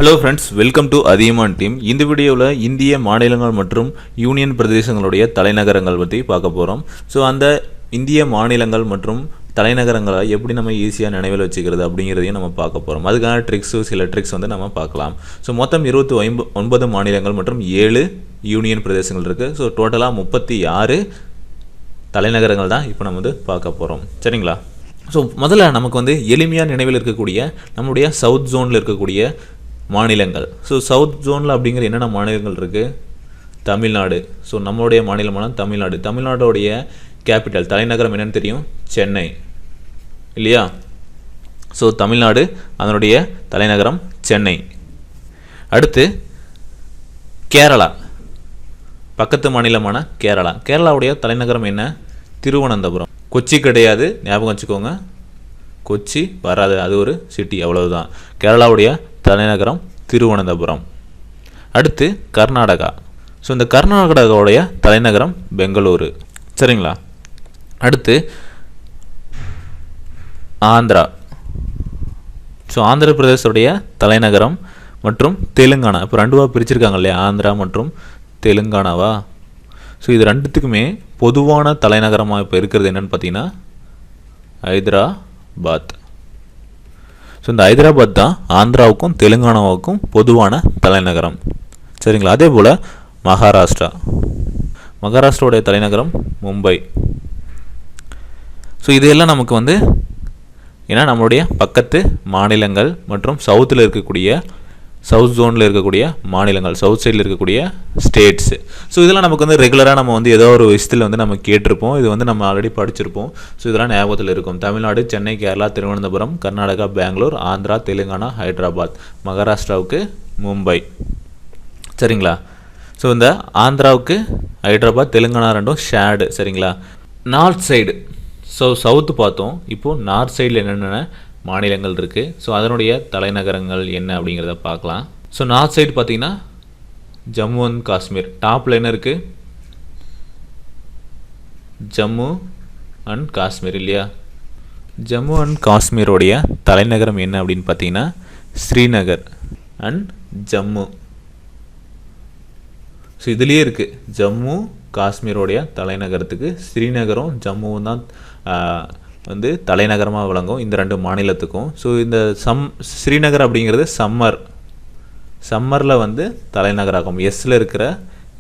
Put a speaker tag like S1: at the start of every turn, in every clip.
S1: Hello friends, welcome to Athiyaman team. இந்த வீடியோவில் இந்திய மாநிலங்கள் மற்றும் யூனியன் பிரதேசங்களுடைய தலைநகரங்கள் பற்றி பார்க்க போகிறோம். ஸோ அந்த இந்திய மாநிலங்கள் மற்றும் தலைநகரங்களை எப்படி நம்ம ஈஸியாக நினைவில் வச்சுக்கிறது அப்படிங்கிறதையும் நம்ம பார்க்க போகிறோம். அதுக்கான சில ட்ரிக்ஸ் வந்து நம்ம பார்க்கலாம். ஸோ மொத்தம் 29 மாநிலங்கள் மற்றும் 7 யூனியன் பிரதேசங்கள் இருக்குது. ஸோ டோட்டலாக 36 தலைநகரங்கள் தான் இப்போ நம்ம வந்து பார்க்க போகிறோம். சரிங்களா? ஸோ முதல்ல நமக்கு வந்து எளிமையாக நினைவில் இருக்கக்கூடிய நம்முடைய சவுத் ஜோனில் இருக்கக்கூடிய மாநிலங்கள். ஸோ சவுத் ஜோனில் அப்படிங்கிற என்னென்ன மாநிலங்கள் இருக்குது? தமிழ்நாடு. ஸோ நம்மளுடைய மாநிலமான தமிழ்நாடு. தமிழ்நாடுடைய கேபிட்டல் தலைநகரம் என்னென்னு தெரியும்? சென்னை இல்லையா? ஸோ தமிழ்நாடு, அதனுடைய தலைநகரம் சென்னை. அடுத்து கேரளா, பக்கத்து மாநிலமான கேரளா. கேரளாவுடைய தலைநகரம் என்ன? திருவனந்தபுரம். கொச்சி கிடையாது, ஞாபகம் வச்சுக்கோங்க. கொச்சி வராது, அது ஒரு சிட்டி, அவ்வளவுதான். கேரளாவுடைய தலைநகரம் திருவனந்தபுரம். அடுத்து கர்நாடகா. ஸோ இந்த கர்நாடகாவுடைய தலைநகரம் பெங்களூரு. சரிங்களா? அடுத்து ஆந்திரா. ஸோ ஆந்திர பிரதேசத்துடைய தலைநகரம் மற்றும் தெலுங்கானா. இப்போ ரெண்டுவாக பிரிச்சிருக்காங்க இல்லையா, ஆந்திரா மற்றும் தெலுங்கானாவா? ஸோ இது ரெண்டுத்துக்குமே பொதுவான தலைநகரமாக இப்போ இருக்கிறது என்னென்னு பார்த்தீங்கன்னா ஹைதராபாத். ஸோ இந்த ஹைதராபாத் தான் ஆந்திராவுக்கும் தெலுங்கானாவுக்கும் பொதுவான தலைநகரம். சரிங்களா? அதே போல் மகாராஷ்டிரா. மகாராஷ்டிராவுடைய தலைநகரம் மும்பை. ஸோ இதெல்லாம் நமக்கு வந்து ஏன்னா நம்மளுடைய பக்கத்து மாநிலங்கள் மற்றும் சவுத்தில் இருக்கக்கூடிய சவுத் ஜோனில் இருக்கக்கூடிய மாநிலங்கள், சவுத் சைடில் இருக்கக்கூடிய ஸ்டேட்ஸு. ஸோ இதெல்லாம் நமக்கு வந்து ரெகுலராக நம்ம வந்து ஏதோ ஒரு விஷயத்தில் வந்து நம்ம கேட்டிருப்போம். இது வந்து நம்ம ஆல்ரெடி படிச்சிருப்போம். ஸோ இதெல்லாம் ஞாபகத்தில் இருக்கும். தமிழ்நாடு, சென்னை, கேரளா, திருவனந்தபுரம், கர்நாடகா, பெங்களூர், ஆந்திரா, தெலுங்கானா, ஹைதராபாத், மகாராஷ்டிராவுக்கு மும்பை. சரிங்களா? ஸோ இந்த ஆந்திராவுக்கு ஹைதராபாத், தெலுங்கானா ரெண்டும் ஷேடு. சரிங்களா? நார்த் சைடு, ஸோ சவுத்து பார்த்தோம். இப்போது நார்த் சைடில் என்னென்ன மாநிலங்கள் இருக்குது, ஸோ அதனுடைய தலைநகரங்கள் என்ன அப்படிங்கிறத பார்க்கலாம். ஸோ நார்த் சைடு பார்த்தீங்கன்னா ஜம்மு அண்ட் காஷ்மீர். டாப்பில் என்ன இருக்குது? ஜம்மு அண்ட் காஷ்மீர் இல்லையா? ஜம்மு அண்ட் காஷ்மீரோடைய தலைநகரம் என்ன அப்படின்னு பார்த்தீங்கன்னா ஸ்ரீநகர் அண்ட் ஜம்மு. ஸோ இதுலேயே இருக்குது, ஜம்மு காஷ்மீரோடைய தலைநகரத்துக்கு ஸ்ரீநகரும் ஜம்முவும் தான் வந்து தலைநகரமாக விளங்கும் இந்த ரெண்டு மாநிலத்துக்கும். ஸோ இந்த ஸ்ரீநகர் அப்படிங்கிறது சம்மரில் வந்து தலைநகராகும். எஸ்ஸில் இருக்கிற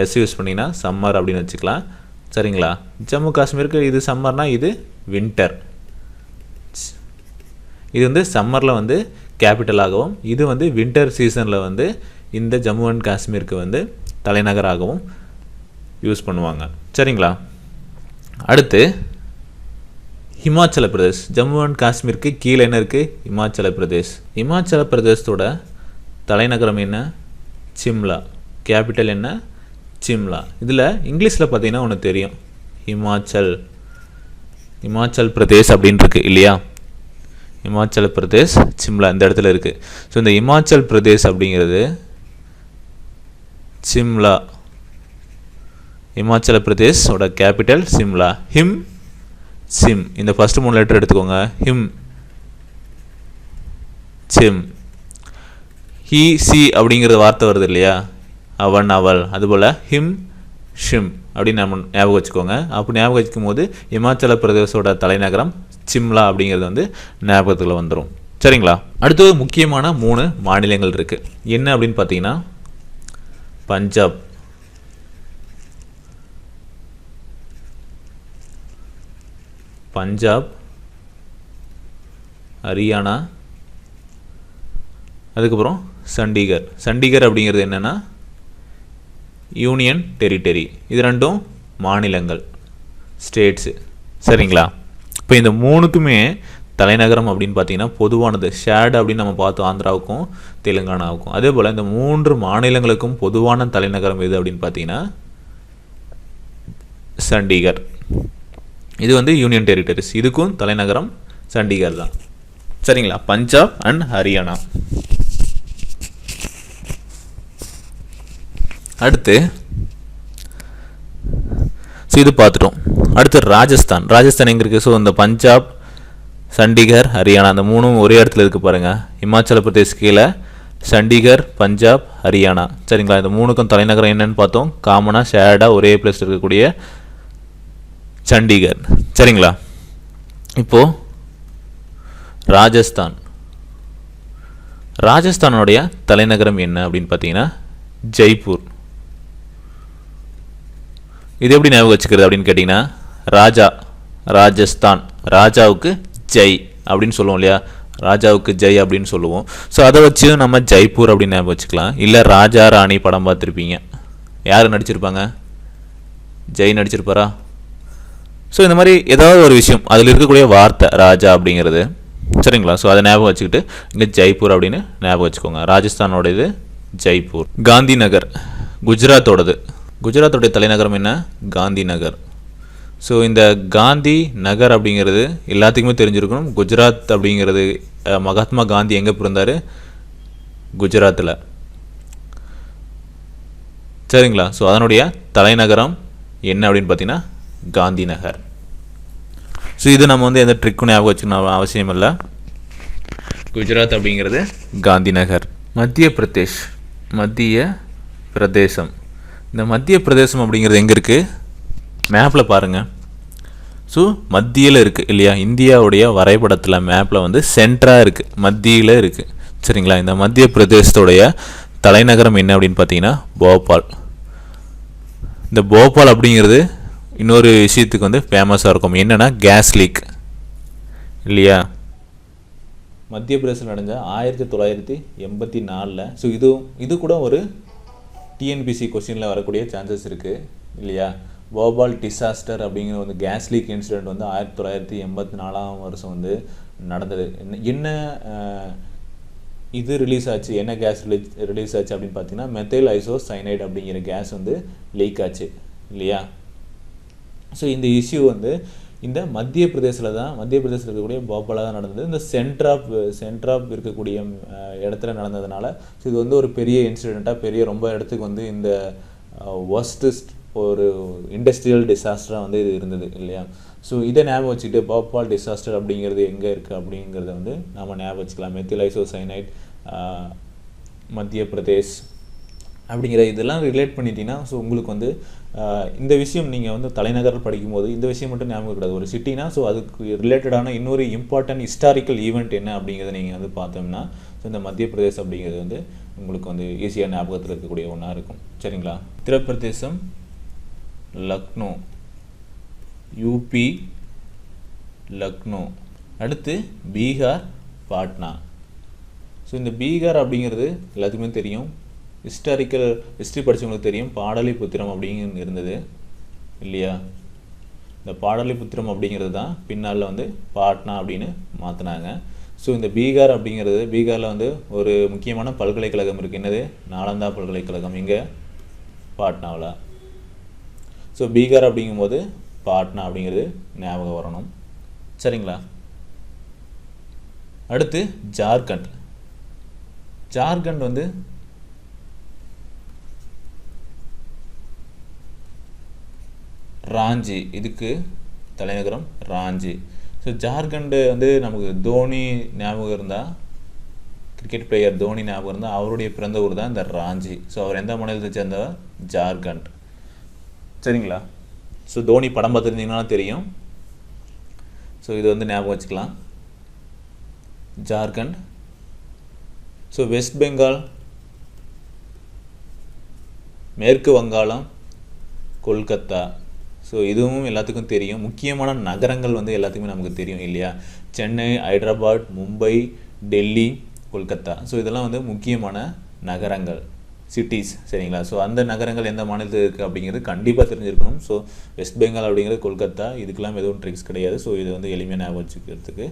S1: எஸ் யூஸ் பண்ணிங்கன்னா சம்மர் அப்படின்னு வச்சுக்கலாம். சரிங்களா? ஜம்மு காஷ்மீருக்கு இது சம்மர்னா இது வின்டர். இது வந்து சம்மரில் வந்து கேபிட்டலாகவும், இது வந்து வின்டர் சீசனில் வந்து இந்த ஜம்மு அண்ட் காஷ்மீருக்கு வந்து தலைநகராகவும் யூஸ் பண்ணுவாங்க. சரிங்களா? அடுத்து ஹிமாச்சல பிரதேஷ். ஜம்மு அண்ட் காஷ்மீருக்கு கீழே என்ன இருக்குது? இமாச்சல பிரதேஷ். இமாச்சல பிரதேசத்தோட தலைநகரம் என்ன? சிம்லா. கேபிட்டல் என்ன? சிம்லா. இதில் இங்கிலீஷில் பார்த்தீங்கன்னா ஒன்று தெரியும், இமாச்சல் பிரதேஷ் அப்படின்னு இருக்குது இல்லையா? இமாச்சல பிரதேஷ், சிம்லா இந்த இடத்துல இருக்குது. ஸோ இந்த இமாச்சல் பிரதேஷ் அப்படிங்கிறது சிம்லா. இமாச்சல பிரதேஷோட கேபிட்டல் சிம்லா. சிம், இந்த ஃபர்ஸ்ட் 3 லெட்டர் எடுத்துக்கோங்க. சிம். ஹி, சி அப்படிங்கிற வார்த்தை வருது இல்லையா, அவன், அவள், அதுபோல் ஷிம் அப்படின்னு நம்ம ஞாபகம் வச்சுக்கோங்க. அப்படி ஞாபகம் வச்சுக்கும் போது இமாச்சல பிரதேசோட தலைநகரம் சிம்லா அப்படிங்கிறது வந்து ஞாபகத்தில் வந்துடும். சரிங்களா? அடுத்தது முக்கியமான 3 மாநிலங்கள் இருக்குது. என்ன அப்படின்னு பார்த்தீங்கன்னா பஞ்சாப், ஹரியானா, அதுக்கப்புறம் சண்டிகர். சண்டிகர் அப்படிங்கிறது என்னென்னா யூனியன் டெரிட்டரி. இது ரெண்டும் மாநிலங்கள், ஸ்டேட்ஸு. சரிங்களா? இப்போ இந்த 3க்குமே தலைநகரம் அப்படின்னு பார்த்தீங்கன்னா பொதுவானது, ஷேடு அப்படின்னு நம்ம பார்த்தோம் ஆந்திராவுக்கும் தெலுங்கானாவுக்கும். அதே போல் இந்த 3 மாநிலங்களுக்கும் பொதுவான தலைநகரம் எது அப்படின்னு பார்த்தீங்கன்னா சண்டிகர். இது வந்து யூனியன் டெரிட்டரிஸ், இதுக்கும் தலைநகரம் சண்டிகர் தான். சரிங்களா? பஞ்சாப் அண்ட் ஹரியானா. அடுத்து ஸோ இது பார்த்துட்டோம். அடுத்து ராஜஸ்தான். ராஜஸ்தான் எங்கே இருக்குது? ஸோ இந்த பஞ்சாப், சண்டிகர், ஹரியானா அந்த 3ம் ஒரே இடத்துல இருக்குது பாருங்கள். இமாச்சல பிரதேஷ் கீழே, சண்டிகர், பஞ்சாப், ஹரியானா. சரிங்களா, இந்த மூணுக்கும் தலைநகரம் என்னன்னு பார்த்தோம். காமனாக ஷேர்டாக ஒரே பிளேஸ் இருக்கக்கூடிய சண்டிகர். சரிங்களா, இப்போது ராஜஸ்தான். ராஜஸ்தானுடைய தலைநகரம் என்ன அப்படின்னு பார்த்தீங்கன்னா ஜெய்ப்பூர். இது எப்படி ஞாபகம் வச்சுக்கிறது அப்படின்னு கேட்டிங்கன்னா, ராஜா, ராஜஸ்தான், ராஜாவுக்கு ஜெய் அப்படின்னு சொல்லுவோம் இல்லையா, ராஜாவுக்கு ஜெய் அப்படின்னு சொல்லுவோம். ஸோ அதை வச்சு நம்ம ஜெய்ப்பூர் அப்படின்னு ஞாபகம் வச்சுக்கலாம். இல்லை ராஜா ராணி படம் பார்த்துருப்பீங்க, யார் நடிச்சிருப்பாங்க? ஜெய் நடிச்சிருப்பாரா? ஸோ இந்த மாதிரி ஏதாவது ஒரு விஷயம் அதில் இருக்கக்கூடிய வார்த்தை ராஜா அப்படிங்கிறது. சரிங்களா, ஸோ அதை ஞாபகம் வச்சுக்கிட்டு இங்கே ஜெய்ப்பூர் அப்படின்னு ஞாபகம் வச்சுக்கோங்க. ராஜஸ்தானோட இது ஜெய்ப்பூர். காந்தி நகர் குஜராத்தோடது. குஜராத்தோடைய தலைநகரம் என்ன? காந்தி நகர். ஸோ இந்த காந்தி நகர் அப்படிங்கிறது எல்லாத்துக்குமே தெரிஞ்சிருக்கணும். குஜராத் அப்படிங்கிறது மகாத்மா காந்தி எங்கே பிறந்தார்? குஜராத்தில். சரிங்களா, ஸோ அதனுடைய தலைநகரம் என்ன அப்படின்னு பார்த்தீங்கன்னா காந்தி நகர். ஸோ இது நம்ம வந்து எந்த ட்ரிக்கும் ஞாபகம் வச்சுக்கணும் அவசியம் இல்லை. குஜராத் அப்படிங்கிறது காந்தி நகர். மத்திய பிரதேஷ், மத்திய பிரதேசம். இந்த மத்திய பிரதேசம் அப்படிங்கிறது எங்கே இருக்குது? மேப்பில் பாருங்கள். ஸோ மத்தியில் இருக்குது இல்லையா, இந்தியாவுடைய வரைபடத்தில் மேப்பில் வந்து சென்டராக இருக்குது, மத்தியில் இருக்குது. சரிங்களா, இந்த மத்திய பிரதேசத்துடைய தலைநகரம் என்ன அப்படின்னு பார்த்தீங்கன்னா போபால். இந்த போபால் அப்படிங்கிறது இன்னொரு விஷயத்துக்கு வந்து ஃபேமஸாக இருக்கும். என்னென்னா கேஸ் லீக் இல்லையா. மத்திய பிரதேசத்தில் நடந்த 1984. ஸோ இது கூட ஒரு டிஎன்பிசி கொஸ்டினில் வரக்கூடிய சான்சஸ் இருக்குது இல்லையா. போபால் டிசாஸ்டர் அப்படிங்கிற வந்து கேஸ் லீக் இன்சிடெண்ட் வந்து 1984 வந்து நடந்தது. என்ன இது ரிலீஸ் ஆச்சு, என்ன கேஸ் ரிலீஸ் ஆச்சு அப்படின்னு பார்த்தீங்கன்னா மெத்தைல் ஐசோசைனைட் அப்படிங்கிற கேஸ் வந்து லீக் ஆச்சு இல்லையா. ஸோ இந்த இஷ்யூ வந்து இந்த மத்திய பிரதேசத்தில் இருக்கக்கூடிய போபாலில் தான் நடந்தது. இந்த சென்டர் ஆஃப் இருக்கக்கூடிய இடத்துல நடந்ததுனால ஸோ இது வந்து ஒரு பெரிய இன்சிடெண்ட்டாக ரொம்ப இடத்துக்கு வந்து இந்த ஒஸ்டஸ்ட் ஒரு இண்டஸ்ட்ரியல் டிசாஸ்டராக வந்து இது இருந்தது இல்லையா. ஸோ இதை ஞாபகம் வச்சுக்கிட்டு போபால் டிசாஸ்டர் அப்படிங்கிறது எங்கே இருக்குது அப்படிங்கிறத வந்து நம்ம ஞாபகம் வச்சுக்கலாம். மெத்தில் ஐசோசைனைட், மத்திய பிரதேஷ் அப்படிங்கிற இதெல்லாம் ரிலேட் பண்ணிட்டீங்கன்னா ஸோ உங்களுக்கு வந்து இந்த விஷயம் நீங்கள் வந்து தலைநகர் படிக்கும்போது இந்த விஷயம் மட்டும் ஞாபகம் கூடாது. ஒரு சிட்டினா ஸோ அதுக்கு ரிலேட்டடான இன்னொரு இம்பார்ட்டன்ட் ஹிஸ்டாரிக்கல் ஈவெண்ட் என்ன அப்படிங்கிறத நீங்கள் வந்து பார்த்தோம்னா ஸோ இந்த மத்திய பிரதேஷ் அப்படிங்கிறது வந்து உங்களுக்கு வந்து ஈஸியாக ஞாபகத்தில் இருக்கக்கூடிய ஒன்றா இருக்கும். சரிங்களா, உத்தரப்பிரதேசம் லக்னோ, யூபி லக்னோ. அடுத்து பீகார் பாட்னா. ஸோ இந்த பீகார் அப்படிங்கிறது எல்லாத்துக்குமே தெரியும், ஹிஸ்ட்ரி படித்தவங்களுக்கு தெரியும். பாடலிபுத்திரம் அப்படிங்கிறது இருந்தது இல்லையா. இந்த பாடலிபுத்திரம் அப்படிங்கிறது தான் பின்னால் வந்து பாட்னா அப்படின்னு மாற்றினாங்க. ஸோ இந்த பீகார் அப்படிங்கிறது பீகாரில் வந்து ஒரு முக்கியமான பல்கலைக்கழகம் இருக்குது. என்னது? நாலந்தா பல்கலைக்கழகம் இங்கே பாட்னாவில். ஸோ பீகார் அப்படிங்கும்போது பாட்னா அப்படிங்கிறது ஞாபகம் வரணும். சரிங்களா, அடுத்து ஜார்க்கண்ட். ஜார்க்கண்ட் வந்து ராஞ்சி, இதுக்கு தலைநகரம் ராஞ்சி. ஸோ ஜார்க்கண்டு வந்து நமக்கு தோனி ஞாபகம் இருந்தால், கிரிக்கெட் பிளேயர் தோனி ஞாபகம் இருந்தால் அவருடைய பிறந்த ஊர் தான் இந்த ராஞ்சி. ஸோ அவர் எந்த மாநிலத்தை சேர்ந்தவர்? ஜார்க்கண்ட். சரிங்களா, ஸோ தோனி படம் பார்த்துருந்தீங்கன்னா தெரியும். ஸோ இது வந்து ஞாபகம் வச்சுக்கலாம், ஜார்க்கண்ட். ஸோ வெஸ்ட் பெங்கால், மேற்கு வங்காளம், கொல்கத்தா. ஸோ இதுவும் எல்லாத்துக்கும் தெரியும். முக்கியமான நகரங்கள் வந்து எல்லாத்துக்குமே நமக்கு தெரியும் இல்லையா. சென்னை, ஹைதராபாத், மும்பை, டெல்லி, கொல்கத்தா. ஸோ இதெல்லாம் வந்து முக்கியமான நகரங்கள், சிட்டிஸ். சரிங்களா, ஸோ அந்த நகரங்கள் எந்த மாநிலத்தில் இருக்குது அப்படிங்கிறது கண்டிப்பாக தெரிஞ்சிருக்கணும். ஸோ வெஸ்ட் பெங்கால் அப்படிங்கிறது கொல்கத்தா. இதுக்கெல்லாம் எதுவும் ட்ரிக்ஸ் கிடையாது. ஸோ இது வந்து எளிமையாக ஞாபகம் வச்சுக்கிறதுக்கு.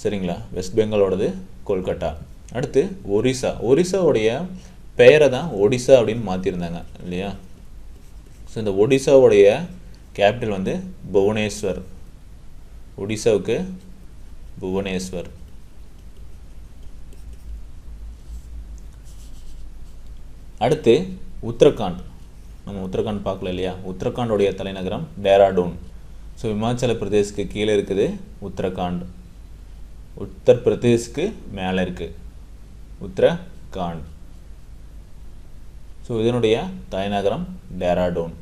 S1: சரிங்களா, வெஸ்ட் பெங்காலோடது கொல்கட்டா. அடுத்து ஒரிசா. ஒரிசாவுடைய பெயரை தான் ஒடிசா அப்படின்னு மாற்றிருந்தாங்க இல்லையா. ஸோ இந்த ஒடிசாவுடைய கேபிட்டல் வந்து புவனேஸ்வர். ஒடிசாவுக்கு புவனேஸ்வர். அடுத்து உத்தரகாண்ட். நம்ம உத்தரகாண்ட் பார்க்கல இல்லையா. உத்தரகாண்டோடைய தலைநகரம் டேராடூன். ஸோ இமாச்சல பிரதேஷ்க்கு கீழே இருக்குது உத்தரகாண்ட், உத்தரப்பிரதேஷ்க்கு மேலே இருக்குது காண்ட். ஸோ இதனுடைய தலைநகரம் டேராடூன்.